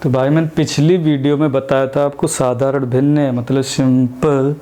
तो भाई मैंने पिछली वीडियो में बताया था आपको साधारण भिन्न मतलब सिंपल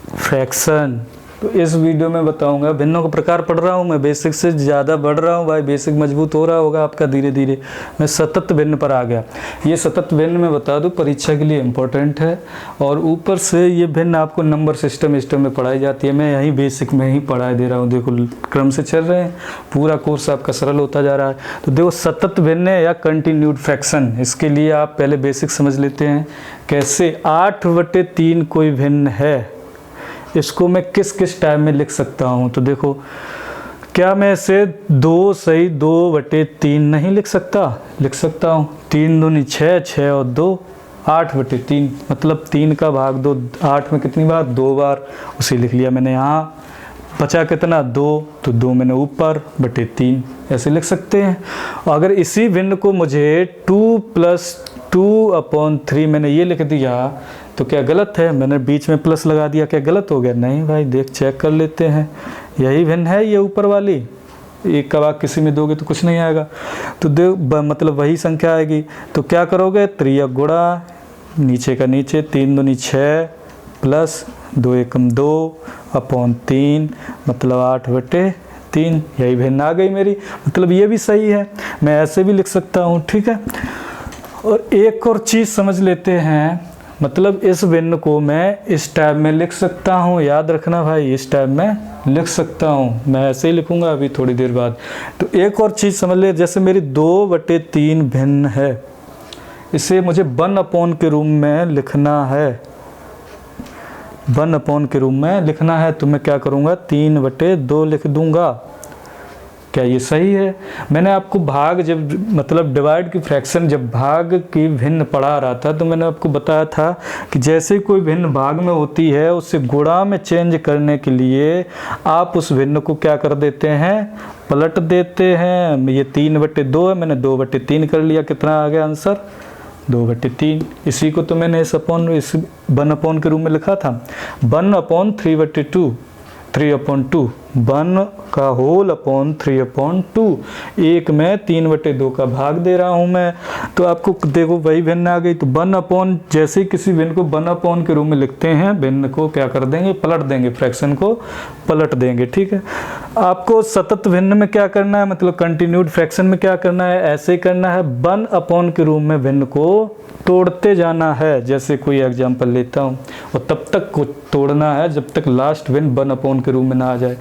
फ्रैक्शन। तो इस वीडियो में बताऊंगा भिन्नों का प्रकार पढ़ रहा हूँ मैं, बेसिक से ज़्यादा बढ़ रहा हूँ भाई, बेसिक मजबूत हो रहा होगा आपका धीरे धीरे। मैं सतत भिन्न पर आ गया। ये सतत भिन्न मैं बता दूँ परीक्षा के लिए इम्पोर्टेंट है, और ऊपर से ये भिन्न आपको नंबर सिस्टम में पढ़ाई जाती है। मैं यहीं बेसिक में ही पढ़ाई दे रहा हूँ, देखो क्रम से चल रहे हैं, पूरा कोर्स आपका सरल होता जा रहा है। तो देखो सतत भिन्न या कंटिन्यूड फ्रैक्शन, इसके लिए आप पहले बेसिक समझ लेते हैं कैसे। 8/3 कोई भिन्न है, इसको मैं किस किस टाइम में लिख सकता हूँ। तो देखो, क्या मैं इसे 2/3 नहीं लिख सकता? लिख सकता हूँ। 3 दूनी 6, 6 और 2 8/3, मतलब 3 का भाग 2, 8 में कितनी बार? 2 बार, उसे लिख लिया मैंने यहाँ। बचा कितना? 2, तो 2 मैंने ऊपर बटे 3 ऐसे लिख सकते हैं। और अगर इसी भिन्न को मुझे 2 + 2/3 मैंने ये लिख दिया तो क्या गलत है? मैंने बीच में प्लस लगा दिया, क्या गलत हो गया? नहीं भाई, देख चेक कर लेते हैं, यही भिन्न है ये ऊपर वाली। एक का भाग किसी में दोगे तो कुछ नहीं आएगा, तो मतलब वही संख्या आएगी। तो क्या करोगे? 3 गुणा नीचे का नीचे, 3 दूनी 6 प्लस 2 एकम 2/3 मतलब 8/3, यही भिन्न आ गई मेरी। मतलब ये भी सही है, मैं ऐसे भी लिख सकता हूँ, ठीक है। और एक और चीज़ समझ लेते हैं, मतलब इस भिन्न को मैं इस टाइप में लिख सकता हूँ, याद रखना भाई, इस टाइप में लिख सकता हूँ। मैं ऐसे ही लिखूँगा अभी थोड़ी देर बाद। तो एक और चीज़ समझ ले, जैसे मेरी 2/3 भिन्न है, इसे मुझे 1/, के रूप में लिखना है। 1/, के रूप में लिखना है, तो मैं क्या करूँगा? 3/2 लिख दूँगा। क्या ये सही है? मैंने आपको भाग जब मतलब डिवाइड की फ्रैक्शन, जब भाग की भिन्न पढ़ा रहा था, तो मैंने आपको बताया था कि जैसे कोई भिन्न भाग में होती है, उसे गुणा में चेंज करने के लिए आप उस भिन्न को क्या कर देते हैं? पलट देते हैं। ये 3/2 है, मैंने 2/3 कर लिया। कितना आ गया आंसर? 2/3। इसी को तो मैंने इस 1/, के रूप में लिखा था। 1/3/2, 3/2, 1 का होल अपॉन 3/2। एक में 3/2 का भाग दे रहा हूँ मैं, तो आपको देखो वही भिन्न आ गई। तो 1/, जैसे ही किसी भिन्न को 1/, के रूप में लिखते हैं, भिन्न को क्या कर देंगे? पलट देंगे, फ्रैक्शन को पलट देंगे, ठीक है। आपको सतत भिन्न में क्या करना है, मतलब कंटिन्यूड फ्रैक्शन में क्या करना है? ऐसे करना है, 1/, के रूप में भिन्न को तोड़ते जाना है। जैसे कोई एग्जाम्पल लेता हूँ, और तब तक को तोड़ना है जब तक लास्ट भिन्न 1/, के रूप में ना आ जाए।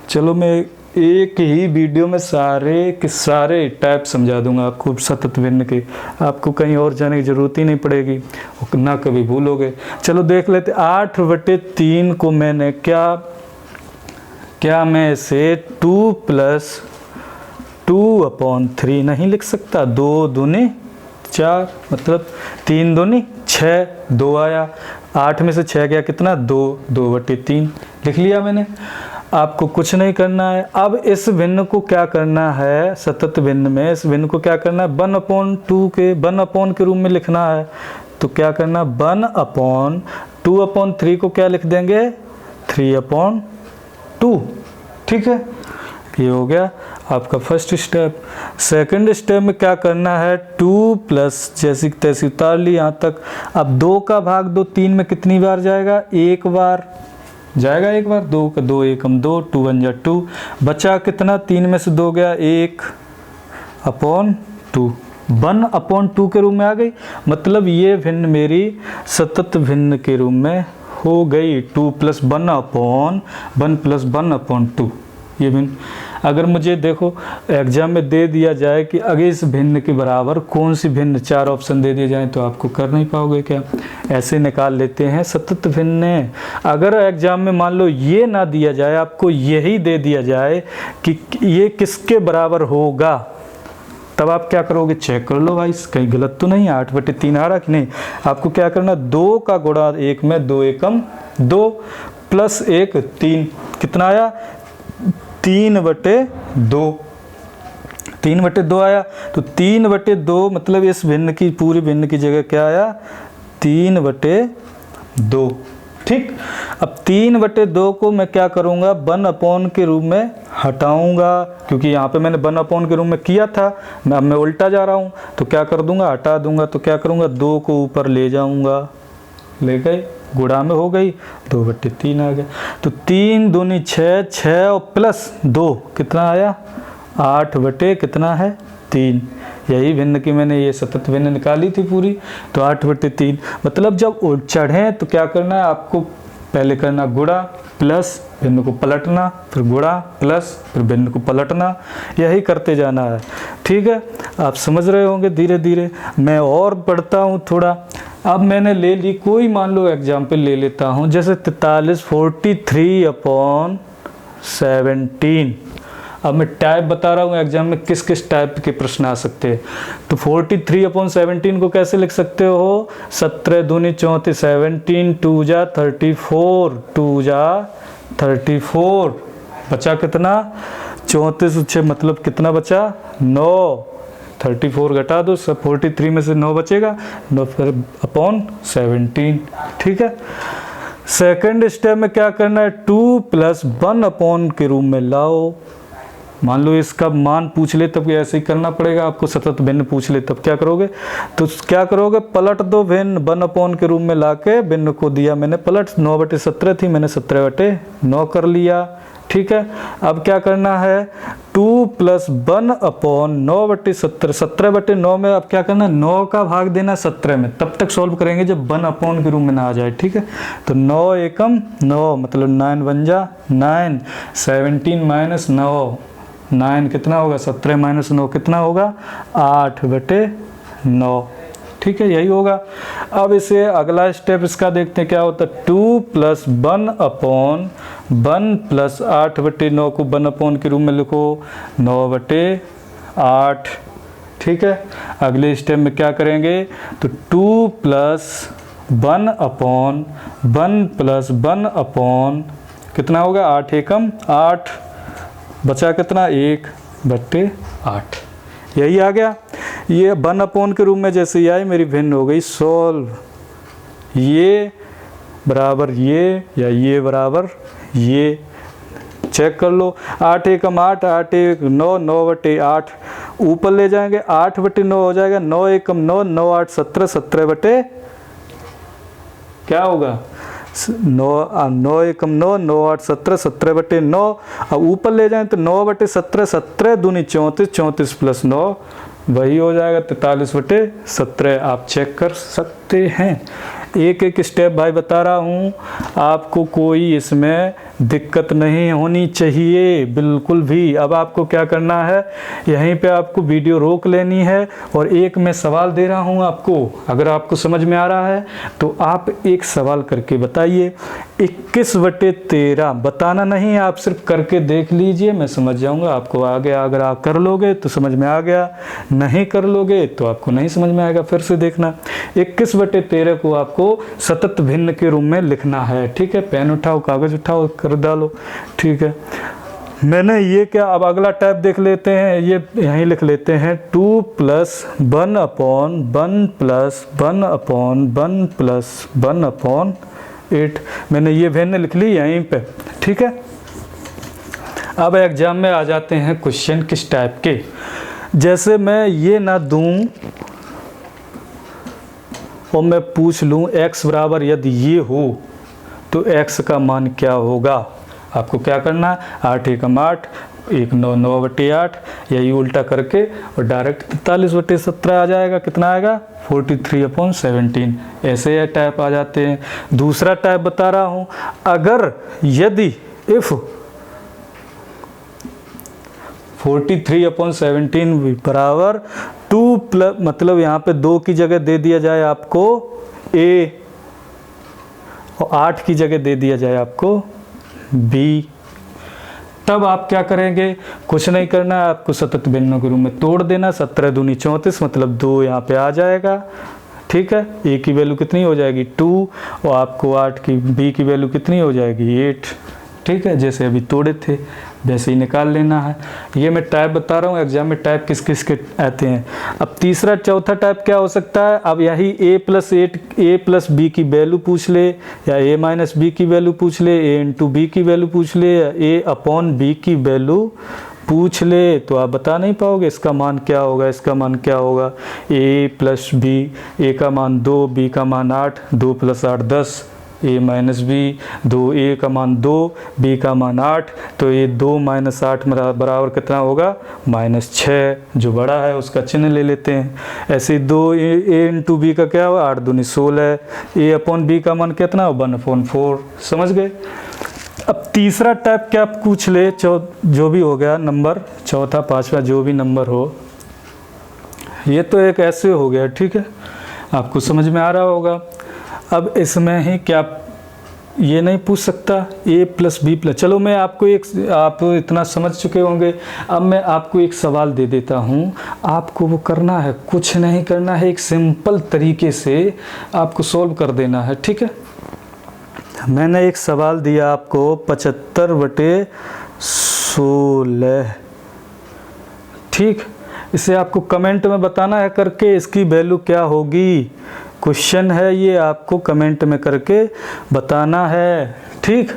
चलो मैं एक ही वीडियो में सारे के सारे टाइप समझा दूंगा आपको सतत भिन्न के, आपको कहीं और जाने की ज़रूरत ही नहीं पड़ेगी, ना कभी भूलोगे। चलो देख लेते। 8/3 को मैंने क्या मैं इसे 2 + 2/3 नहीं लिख सकता? 2 दूनी 4, मतलब 3 दूनी 6, 2 आया, 8 में से 6 गया कितना? 2, 2/3 लिख लिया मैंने। आपको कुछ नहीं करना है। अब इस भिन्न को क्या करना है? सतत भिन्न में इस भिन्न को क्या करना है? 1/2 के रूप में लिखना है। तो क्या करना? 1/2/3 को क्या लिख देंगे? 3/2, ठीक है। ये हो गया आपका फर्स्ट स्टेप। सेकंड स्टेप में क्या करना है? 2 + जैसी तैसी उतार ली यहाँ तक। अब 2 का भाग 2 3 में कितनी बार जाएगा? 1 बार जाएगा, 1 बार। 2 का 2 एकम 2, 2 × 2, बचा कितना? 3 में से 2 गया, 1/2, 1/2 के रूप में आ गई। मतलब ये भिन्न मेरी सतत भिन्न के रूप में हो गई। 2 + 1/2, ये भिन्न। अगर मुझे देखो एग्जाम में दे दिया जाए कि अगर इस भिन्न के बराबर कौन सी भिन्न, 4 ऑप्शन दे दिए जाएं, तो आपको कर नहीं पाओगे क्या? ऐसे निकाल लेते हैं सतत भिन्न। अगर एग्जाम में मान लो ये ना दिया जाए, आपको यही दे दिया जाए कि ये किसके बराबर होगा, तब आप क्या करोगे? चेक कर लो भाई कहीं गलत तो नहीं, 8/3 आ रहा कि नहीं। आपको क्या करना? 2 का गुणा 1 में 2 एकम 2 प्लस 1 3, कितना आया? 3/2, 3/2 आया। तो 3/2 मतलब इस भिन्न की पूरी भिन्न की जगह क्या आया? 3/2, ठीक। अब 3/2 को मैं क्या करूँगा, 1 के रूप में हटाऊँगा, क्योंकि यहाँ पे मैंने 1 के रूप में किया था, अब मैं उल्टा जा रहा हूँ तो क्या कर दूँगा, हटा दूँगा। तो क्या करूँगा, 2 को ऊपर ले जाऊँगा, ले गए, गुणा में हो गई, 2/3 आ गया। तो 3 दूनी 6, 6 और प्लस 2 कितना आया, 8 कितना है 3। यही भिन्न की मैंने ये सतत भिन्न निकाली थी पूरी, तो 8/3। मतलब जब चढ़ें तो क्या करना है आपको, पहले करना गुणा प्लस भिन्न को पलटना, फिर गुणा प्लस फिर भिन्न को पलटना, यही करते जाना है। ठीक है, आप समझ रहे होंगे धीरे धीरे। मैं और पढ़ता हूँ थोड़ा। अब मैंने ले ली कोई, मान लो एग्जाम्पल ले लेता हूँ, जैसे 43/17। अब मैं टाइप बता रहा हूँ एग्जाम में किस किस टाइप के प्रश्न आ सकते हैं। तो 43/17 को कैसे लिख सकते हो, 17 दूनी 34, 17 2 जा 34, 2 जा 34, बचा कितना 34 से मतलब कितना बचा 9, 34 घटा दो, 43 में से 9 बचेगा, 9 फिर अपॉन 17। ठीक है। सेकंड स्टेप में क्या करना है, 2 + 1 के रूप में लाओ। मान लो इसका मान पूछ ले तब ऐसे ही करना पड़ेगा आपको, सतत भिन्न पूछ ले तब क्या करोगे, तो क्या करोगे, पलट दो भिन्न, 1 के रूप में लाके भिन्न को दिया मैंने पलट, 9/17 थी, मैंने 17/9 कर लिया। ठीक है। अब क्या करना है, 2 + 1/9/17, 17/9 में अब क्या करना है, 9 का भाग देना 17 में, तब तक सॉल्व करेंगे जब 1 के रूप में ना आ जाए। ठीक है। तो 9 एकम 9 मतलब 9 बन जा 9, 17 - 9, 9 कितना होगा, 17 - 9 कितना होगा 8/9। ठीक है, यही होगा। अब इसे अगला स्टेप इसका देखते हैं क्या होता है, 2 + 1/1 + 8/9 को 1 के रूप में लिखो, 9/8। ठीक है। अगले स्टेप में क्या करेंगे, तो 2 + 1/1 + 1/, कितना होगा 8 एकम 8, बचा कितना 1/8। यही आ गया। ये 1 के रूप में जैसे ही आई मेरी भिन्न हो गई सॉल्व, ये बराबर ये या ये बराबर ये, चेक कर लो। 8 एकम 8, 8 1 9, 9/8 ऊपर ले जाएंगे, 8/9 हो जाएगा, 9 एकम 9, 9 8 17, 17 क्या होगा 9 एकम 9, 9 8 17, 17/9। अब ऊपर ले जाएं तो 9/17, 17 दूनी 34, 34 + 9 वही हो जाएगा 43/17। आप चेक कर सकते हैं। एक एक स्टेप भाई बता रहा हूँ आपको, कोई इसमें दिक्कत नहीं होनी चाहिए बिल्कुल भी। अब आपको क्या करना है, यहीं पे आपको वीडियो रोक लेनी है और एक मैं सवाल दे रहा हूँ आपको, अगर आपको समझ में आ रहा है तो आप एक सवाल करके बताइए। 21/13 बताना नहीं, आप सिर्फ करके देख लीजिए, मैं समझ जाऊँगा आपको आ गया। अगर आप कर लोगे तो समझ में आ गया, नहीं कर लोगे तो आपको नहीं समझ में आएगा, फिर से देखना। 21/13 को आपको सतत भिन्न के रूप में लिखना है। ठीक है, पेन उठाओ, कागज उठाओ, कर डालो। ठीक है, मैंने ये क्या, अब अगला टाइप देख लेते हैं, ये यहीं लिख लेते हैं 2 + 1/1 + 1/1 + 1/8। मैंने ये भिन्न लिख ली यहीं पे। ठीक है। अब एग्जाम में आ जाते हैं क्वेश्चन किस टाइप के, जैसे मैं ये ना दूं और मैं पूछ लूँ x बराबर यदि ये हो तो x का मान क्या होगा। आपको क्या करना है, 8 एकम 8, 1 9, 9/8, यही उल्टा करके और डायरेक्ट 43/17 आ जाएगा। कितना आएगा 43/17। ऐसे ये टाइप आ जाते हैं। दूसरा टाइप बता रहा हूँ, अगर यदि इफ़ 43/17 बराबर 2 + मतलब यहाँ पे 2 की जगह दे दिया जाए आपको a और 8 की जगह दे दिया जाए आपको b, तब आप क्या करेंगे, कुछ नहीं करना है, आपको सतत भिन्नों के रूप में तोड़ देना। 17 दूनी 34 मतलब 2 यहाँ पे आ जाएगा। ठीक है, a की वैल्यू कितनी हो जाएगी 2 और आपको 8 की b की वैल्यू कितनी हो जाएगी 8। ठीक है, जैसे अभी तोड़े थे वैसे ही निकाल लेना है। ये मैं टाइप बता रहा हूँ, एग्जाम में टाइप किस किस के आते हैं। अब तीसरा चौथा टाइप क्या हो सकता है, अब यही a प्लस बी की वैल्यू पूछ ले, या a माइनस बी की वैल्यू पूछ ले, a इंटू बी की वैल्यू पूछ ले, या a अपॉन बी की वैल्यू पूछ ले, तो आप बता नहीं पाओगे इसका मान क्या होगा, इसका मान क्या होगा। a प्लस बी, a का मान 2, b का मान 8, 2 plus 8 10, a minus B, 2a का मान 2, b का मान 8, तो ये 2 माइनस 8 बराबर कितना होगा, -6। जो बड़ा है उसका चिन्ह ले लेते हैं। ऐसे 2a इंटू बी का क्या हुआ, 8 दूनी 16, a अपॉन बी का मान कितना हो, 1/4। समझ गए। अब तीसरा टाइप क्या पूछ ले, जो भी हो गया नंबर, चौथा पांचवा जो भी नंबर हो, ये तो एक ऐसे हो गया, ठीक है, आपको समझ में आ रहा होगा। अब इसमें ही क्या ये नहीं पूछ सकता a प्लस बी प्लस, चलो मैं आपको आप इतना समझ चुके होंगे। अब मैं आपको एक सवाल दे देता हूँ, आपको वो करना है, कुछ नहीं करना है, एक सिंपल तरीके से आपको सॉल्व कर देना है, ठीक है। मैंने एक सवाल दिया आपको 75/16, ठीक। इसे आपको कमेंट में बताना है करके इसकी वैल्यू क्या होगी। क्वेश्चन है ये, आपको कमेंट में करके बताना है, ठीक।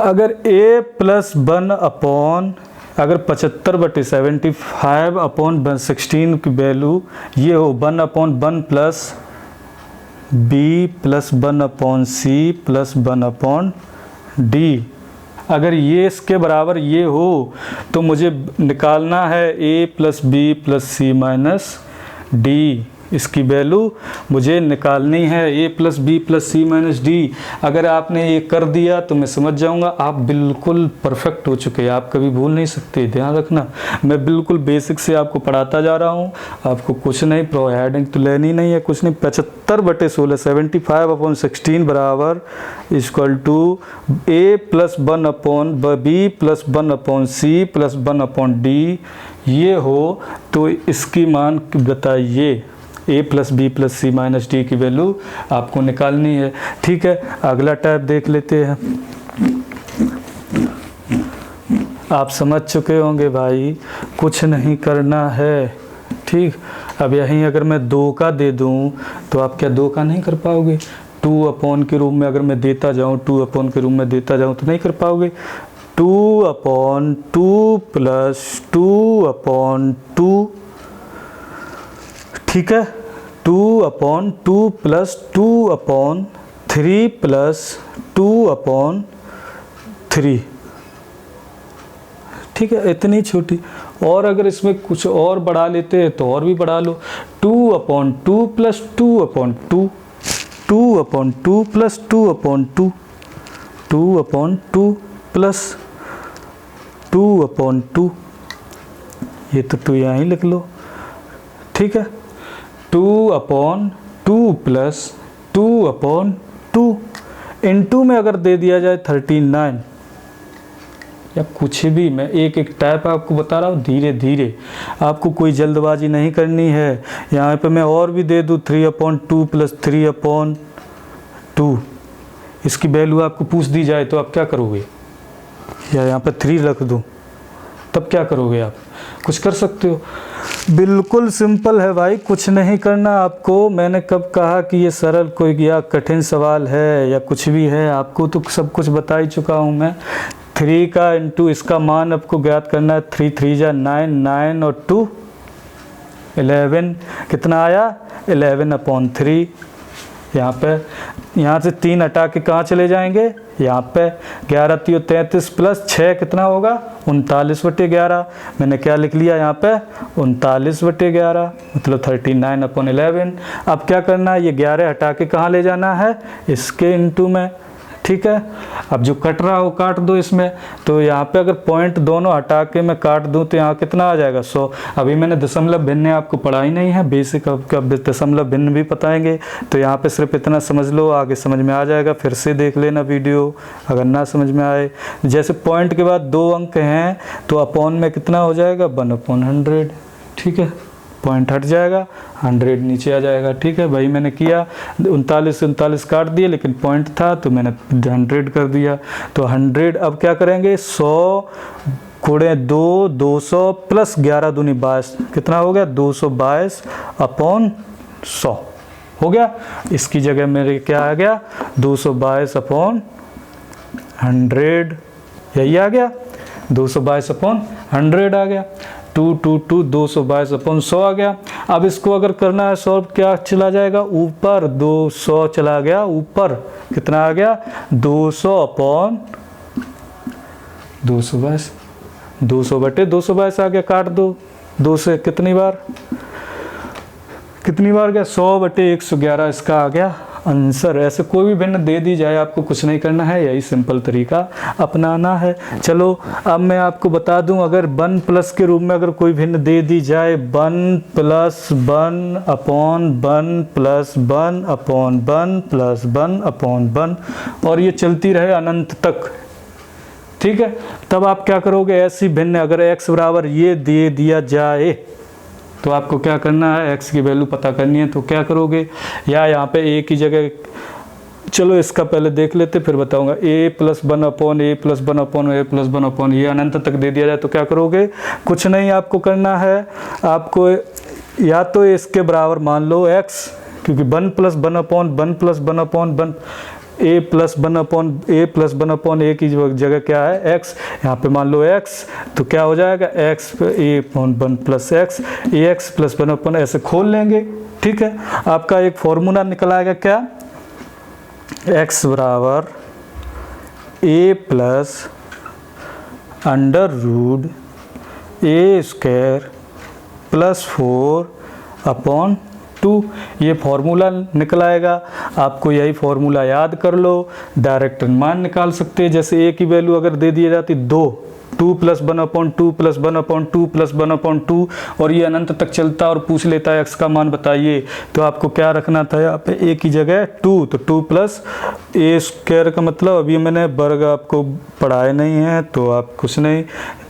अगर a प्लस 1 अपॉन, अगर 75/75/16 की वैल्यू ये हो 1/1 plus b plus 1/c plus 1/d, अगर ये इसके बराबर ये हो तो मुझे निकालना है a plus B plus C minus D. इसकी वैल्यू मुझे निकालनी है, a plus B plus C minus D. अगर आपने ये कर दिया तो मैं समझ जाऊंगा आप बिल्कुल परफेक्ट हो चुके हैं, आप कभी भूल नहीं सकते। ध्यान रखना, मैं बिल्कुल बेसिक से आपको पढ़ाता जा रहा हूँ, आपको कुछ नहीं, प्रो हेडिंग तो लेनी नहीं है, कुछ नहीं। 75/16 75/16 बराबर equal to a plus 1 upon B plus 1 upon C plus 1 upon D, ये हो तो इसकी मान बताइए। a plus B plus C minus D की वैल्यू आपको निकालनी है, ठीक है। अगला टाइप देख लेते हैं। आप समझ चुके होंगे भाई, कुछ नहीं करना है, ठीक। अब यहीं अगर मैं 2 का दे दूं तो आप क्या 2 का नहीं कर पाओगे। 2 अपॉन के रूप में अगर मैं देता जाऊं, 2 अपॉन के रूप में देता जाऊं तो नहीं कर पाओगे। 2/2 प्लस 2/2, ठीक है। 2/2 प्लस 2/3 प्लस 2/3, ठीक है, इतनी छोटी। और अगर इसमें कुछ और बढ़ा लेते हैं तो और भी बढ़ा लो। 2/2 प्लस 2/2, 2/2 प्लस 2/2, 2/2 प्लस 2/2, ये तो 2 यहाँ ही लिख लो, ठीक है। 2/2 प्लस 2/2 इनटू में अगर दे दिया जाए 39, या कुछ भी, मैं एक एक टाइप आपको बता रहा हूँ, धीरे धीरे, आपको कोई जल्दबाजी नहीं करनी है। यहाँ पे मैं और भी दे दूँ 3/2 प्लस 3/2, इसकी वैल्यू आपको पूछ दी जाए तो आप क्या करोगे, या यहाँ पे 3 रख दूँ तब क्या करोगे आप, कुछ कर सकते हो। बिल्कुल सिंपल है भाई, कुछ नहीं करना आपको। मैंने कब कहा कि ये सरल कोई या कठिन सवाल है या कुछ भी है, आपको तो सब कुछ बता ही चुका हूँ मैं। 3 का इंटू इसका मान आपको ज्ञात करना है। 3 3 जा 9, 9 और 2 11, कितना आया 11/3। यहाँ पे, यहाँ से 3 हटा के कहाँ चले जाएंगे, यहाँ पे 11 3 33 प्लस 6 कितना होगा 39/11। मैंने क्या लिख लिया यहाँ पे 39/11, मतलब 39/11। अब क्या करना है, ये 11 हटा के कहाँ ले जाना है, इसके इंटू में, ठीक है। अब जो कट रहा हो काट दो इसमें, तो यहाँ पे अगर पॉइंट दोनों हटा के मैं काट दूँ तो यहाँ कितना आ जाएगा 100। अभी मैंने दशमलव भिन्न आपको पढ़ाई नहीं है, बेसिक आपका दशमलव भिन्न भी बताएंगे, तो यहाँ पे सिर्फ इतना समझ लो, आगे समझ में आ जाएगा। फिर से देख लेना वीडियो अगर ना समझ में आए। जैसे पॉइंट के बाद 2 अंक हैं तो अपॉन में कितना हो जाएगा 1/100, ठीक है। पॉइंट हट जाएगा, 100 नीचे आ जाएगा। ठीक है भाई, मैंने किया 39 से 39 काट दिए, लेकिन पॉइंट था तो मैंने 100 कर दिया। तो 100 अब क्या करेंगे, 100 गुणे 2 200 प्लस 11 दूनी 22, कितना हो गया 222 अपॉन 100 हो गया। इसकी जगह मेरे क्या आ गया 222 अपॉन 100, यही आ गया 222 अपॉन 100 आ गया। 2 222 अपॉन 100 आ गया। अब इसको अगर करना है सॉल्व, क्या चला जाएगा ऊपर, 200 चला गया ऊपर, कितना आ गया 200 अपॉन 222, 200 बटे 222 आ गया। काट दो 2 से कितनी बार गया 100 बटे 111 इसका आ गया आंसर। ऐसे कोई भी भिन्न दे दी जाए, आपको कुछ नहीं करना है, यही सिंपल तरीका अपनाना है। चलो अब मैं आपको बता दूं, अगर 1 प्लस के रूप में अगर कोई भिन्न दे दी जाए, 1 plus 1 upon 1 plus 1 upon 1 plus 1 upon 1, और ये चलती रहे अनंत तक, ठीक है। तब आप क्या करोगे, ऐसी भिन्न अगर x बराबर ये दे दिया जाए तो आपको क्या करना है, x की वैल्यू पता करनी है। तो क्या करोगे, या यहाँ पे a की जगह, चलो इसका पहले देख लेते फिर बताऊंगा। a plus 1 upon a plus 1 upon a plus 1 upon ये अनंत तक दे दिया जाए तो क्या करोगे, कुछ नहीं आपको करना है, आपको या तो इसके बराबर मान लो x, क्योंकि 1 plus 1 upon 1 plus 1 upon 1, a plus 1 upon a की जगह क्या है x, यहाँ पे मान लो x, तो क्या हो जाएगा x a upon 1 plus x, ax plus 1 upon, ऐसे खोल लेंगे। ठीक है, आपका एक फॉर्मूला निकल आएगा क्या, x बराबर a plus under root a square plus 4 upon 2, ये फॉर्मूला निकल आएगा। आपको यही फॉर्मूला याद कर लो, डायरेक्ट मान निकाल सकते हैं। जैसे a की वैल्यू अगर दे दी जाती 2 plus 1 upon 2 plus 1 upon 2 plus 1 upon 2, और ये अनंत तक चलता और पूछ लेता है x का मान बताइए, तो आपको क्या रखना था यहाँ पे a की जगह 2, तो 2 प्लस a स्क्वायर का मतलब, अभी मैंने वर्ग आपको पढ़ाए नहीं है तो आप कुछ नहीं,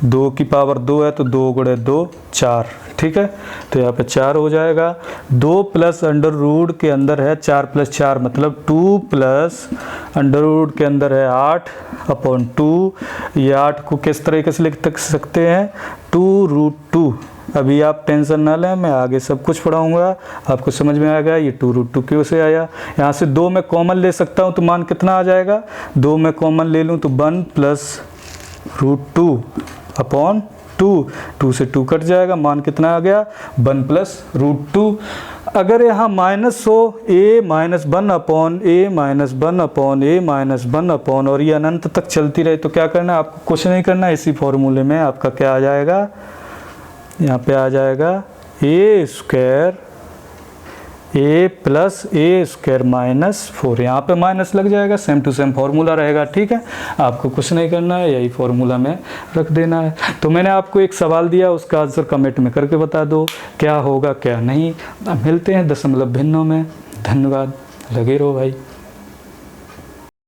2 की पावर 2 है तो 2 गुणे 2 4, ठीक है। तो यहाँ पे 4 हो जाएगा। 2 प्लस अंडर रूट के अंदर है 4 प्लस 4 मतलब 2 प्लस अंडर रूट के अंदर है 8 अपॉन 2। ये 8 को किस तरीके से लिख सकते हैं, 2√2। अभी आप टेंशन ना लें, मैं आगे सब कुछ पढ़ाऊंगा, आपको समझ में आएगा। ये 2√2 क्यों से आया, यहाँ से 2 में कॉमन ले सकता हूँ तो मान कितना आ जाएगा, 2 में कॉमन ले लूँ तो 1 प्लस √2 अपॉन 2 से 2 कट जाएगा, मान कितना आ गया 1 प्लस √2। अगर यहाँ माइनस हो, a minus 1 upon a minus 1 upon a minus 1 upon, और ये अनंत तक चलती रहे तो क्या करना है, आपको कुछ नहीं करना। इसी फॉर्मूले में आपका क्या आ जाएगा, यहाँ पे आ जाएगा a square a plus a square minus 4, यहाँ पे माइनस लग जाएगा, सेम टू सेम फार्मूला रहेगा। ठीक है, आपको कुछ नहीं करना है, यही फार्मूला में रख देना है। तो मैंने आपको एक सवाल दिया, उसका आंसर कमेंट में करके बता दो क्या होगा क्या नहीं। अब मिलते हैं दशमलव भिन्नों में। धन्यवाद, लगे रहो भाई।